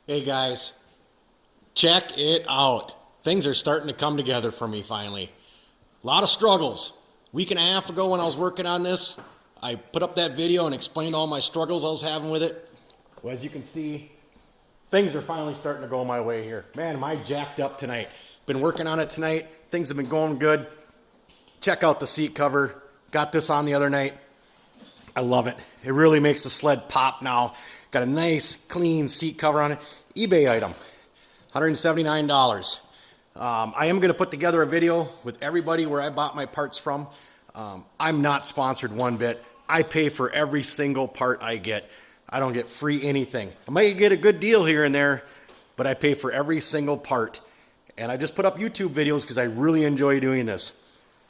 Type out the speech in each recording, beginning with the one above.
Hey guys, check it out. Things are starting to come together for me finally. A lot of struggles. Week and a half ago when I was working on this, I put up that video and explained all my struggles I was having with it. Well, as you can see, things are finally starting to go my way here. Man, am I jacked up tonight. Been working on it tonight. Things have been going good. Check out the seat cover. Got this on the other night. I love it. It really makes the sled pop now. Got a nice, clean seat cover on it. eBay item, $179. I am going to put together a video with everybody where I bought my parts from. I'm not sponsored one bit. I pay for every single part I get. I don't get free anything. I might get a good deal here and there, but I pay for every single part. And I just put up YouTube videos because I really enjoy doing this.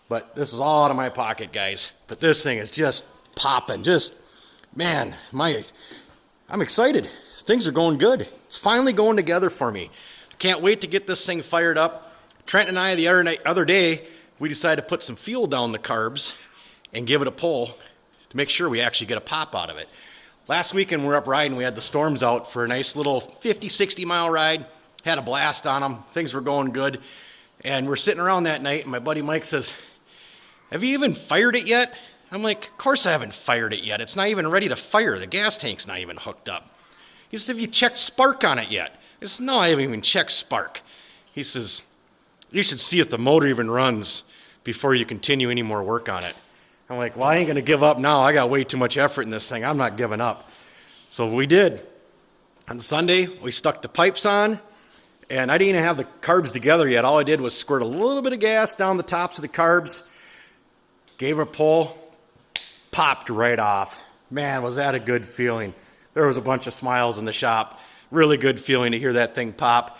But this is all out of my pocket, guys. But this thing is just popping. Man, I'm excited. Things are going good. It's finally going together for me. I can't wait to get this thing fired up. Trent and I, the other day, we decided to put some fuel down the carbs and give it a pull to make sure we actually get a pop out of it. Last weekend we were up riding. We had the storms out for a nice little 50, 60 mile ride. Had a blast on them. Things were going good. And we're sitting around that night and my buddy Mike says, "Have you even fired it yet?" I'm like, "Of course I haven't fired it yet. It's not even ready to fire. The gas tank's not even hooked up." He says, "Have you checked spark on it yet?" I said, "No, I haven't even checked spark." He says, "You should see if the motor even runs before you continue any more work on it." I'm like, "Well, I ain't going to give up now. I got way too much effort in this thing. I'm not giving up." So we did. On Sunday, we stuck the pipes on, and I didn't even have the carbs together yet. All I did was squirt a little bit of gas down the tops of the carbs, gave her a pull, popped right off. Man, was that a good feeling. There was a bunch of smiles in the shop. Really good feeling to hear that thing pop.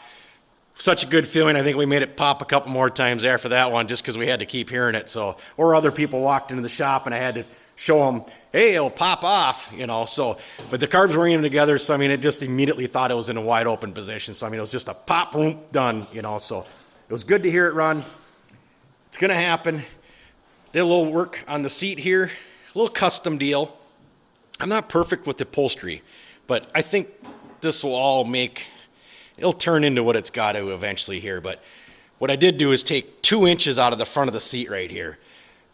Such a good feeling. I think we made it pop a couple more times after that one just because we had to keep hearing it. So, or other people walked into the shop and I had to show them, "Hey, it'll pop off," So, but the carbs weren't even together. So, I mean, it just immediately thought it was in a wide open position. So, I mean, it was just a pop, boom, done, So it was good to hear it run. It's going to happen. Did a little work on the seat here. A little custom deal. I'm not perfect with the upholstery, but I think this will all it'll turn into what it's got to eventually here. But what I did do is take 2 inches out of the front of the seat right here.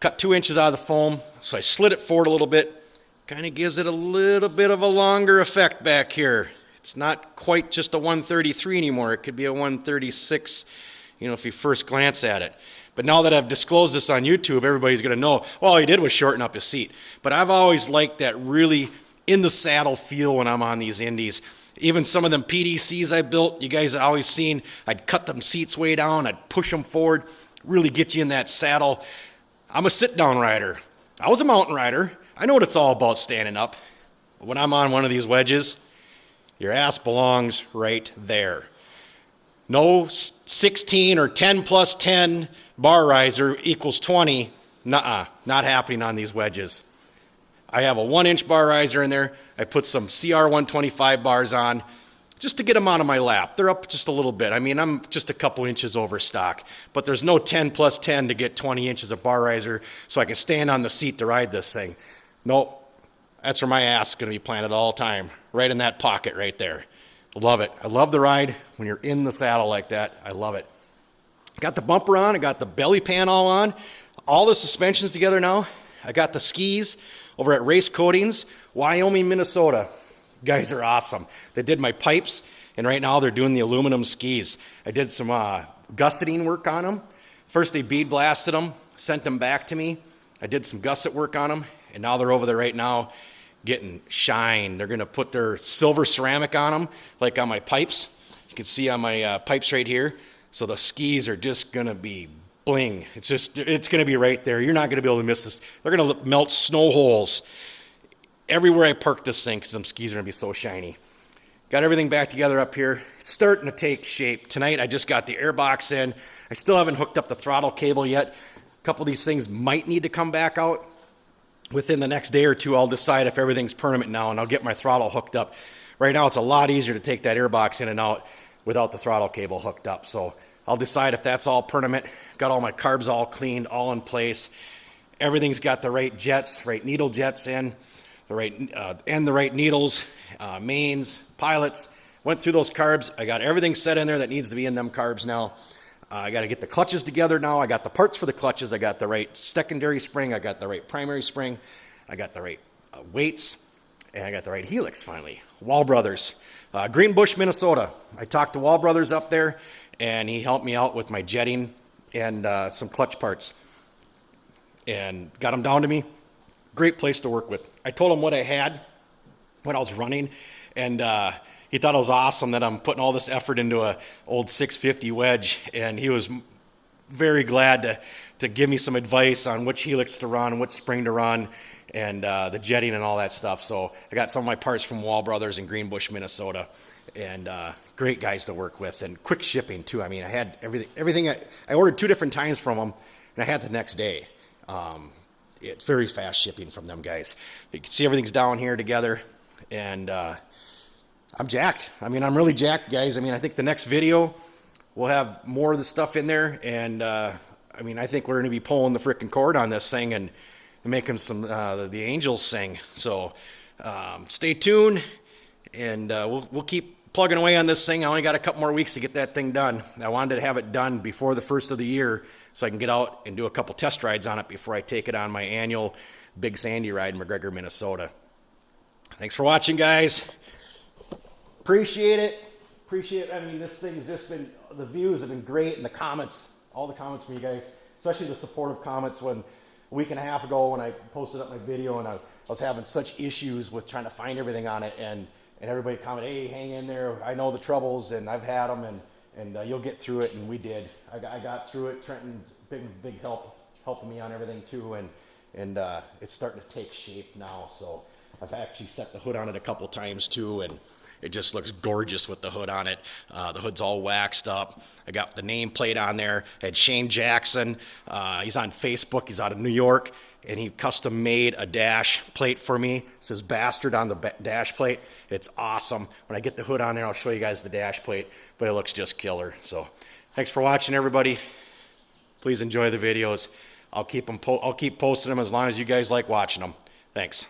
Cut 2 inches out of the foam, so I slid it forward a little bit. Kind of gives it a little bit of a longer effect back here. It's not quite just a 133 anymore. It could be a 136, if you first glance at it. But now that I've disclosed this on YouTube, everybody's going to know, well, all he did was shorten up his seat. But I've always liked that really in the saddle feel when I'm on these indies. Even some of them PDCs I built, you guys have always seen, I'd cut them seats way down, I'd push them forward, really get you in that saddle. I'm a sit-down rider. I was a mountain rider. I know what it's all about standing up. But when I'm on one of these wedges, your ass belongs right there. No 16 or 10 plus 10 bar riser equals 20. Nuh-uh, not happening on these wedges. I have a 1-inch bar riser in there. I put some CR 125 bars on just to get them out of my lap. They're up just a little bit. I mean, I'm just a couple inches over stock. But there's no 10 plus 10 to get 20 inches of bar riser so I can stand on the seat to ride this thing. Nope. That's where my ass is going to be planted all the time. Right in that pocket right there. Love it. I love the ride when you're in the saddle like that. I love it. Got the bumper on. I got the belly pan all on. All the suspensions together now. I got the skis over at Race Coatings, Wyoming, Minnesota. Guys are awesome. They did my pipes, and right now they're doing the aluminum skis. I did some gusseting work on them. First they bead blasted them, sent them back to me. I did some gusset work on them, and now they're over there right now getting shine. They're going to put their silver ceramic on them, like on my pipes. You can see on my pipes right here. So the skis are just going to be bling. It's going to be right there. You're not going to be able to miss this. They're going to melt snow holes everywhere I park this thing because them skis are going to be so shiny. Got everything back together up here. It's starting to take shape. Tonight I just got the air box in. I still haven't hooked up the throttle cable yet. A couple of these things might need to come back out. Within the next day or two, I'll decide if everything's permanent now, and I'll get my throttle hooked up. Right now, it's a lot easier to take that airbox in and out without the throttle cable hooked up. So I'll decide if that's all permanent. Got all my carbs all cleaned, all in place. Everything's got the right jets, right needle jets in, the right needles, mains, pilots. went through those carbs. I got everything set in there that needs to be in them carbs now. I got to get the clutches together now. I got the parts for the clutches. I got the right secondary spring. I got the right primary spring. I got the right weights. And I got the right helix finally. Wall Brothers, Greenbush, Minnesota. I talked to Wall Brothers up there, and he helped me out with my jetting and some clutch parts. And got them down to me. Great place to work with. I told him what I had, what I was running, and he thought it was awesome that I'm putting all this effort into a old 650 wedge, and he was very glad to give me some advice on which helix to run, which spring to run, and the jetting and all that stuff. So I got some of my parts from Wall Brothers in Greenbush, Minnesota, and great guys to work with, and quick shipping too. I mean, I had everything. I ordered 2 different times from them, and I had the next day. It's very fast shipping from them guys. You can see everything's down here together, and I'm jacked. I mean, I'm really jacked, guys. I mean, I think the next video we'll have more of the stuff in there, and I mean, I think we're going to be pulling the frickin' cord on this thing and making some the angels sing. So stay tuned, and we'll keep plugging away on this thing. I only got a couple more weeks to get that thing done. I wanted to have it done before the first of the year so I can get out and do a couple test rides on it before I take it on my annual Big Sandy ride in McGregor, Minnesota. Thanks for watching, guys. Appreciate it. I mean, this thing's just been, the views have been great, and the comments, all the comments from you guys, especially the supportive comments when a week and a half ago when I posted up my video and I was having such issues with trying to find everything on it, and everybody commented, hey, hang in there, I know the troubles, and I've had them, and you'll get through it, and we did. I got through it. Trenton's big helping me on everything too, and it's starting to take shape now. So I've actually set the hood on it a couple times too, and it just looks gorgeous with the hood on it. The hood's all waxed up. I got the nameplate on there. I had Shane Jackson. He's on Facebook. He's out of New York, and he custom made a dash plate for me. It says Bastard on the dash plate. It's awesome. When I get the hood on there, I'll show you guys the dash plate, but it looks just killer. So thanks for watching, everybody. Please enjoy the videos. I'll keep posting them as long as you guys like watching them. Thanks.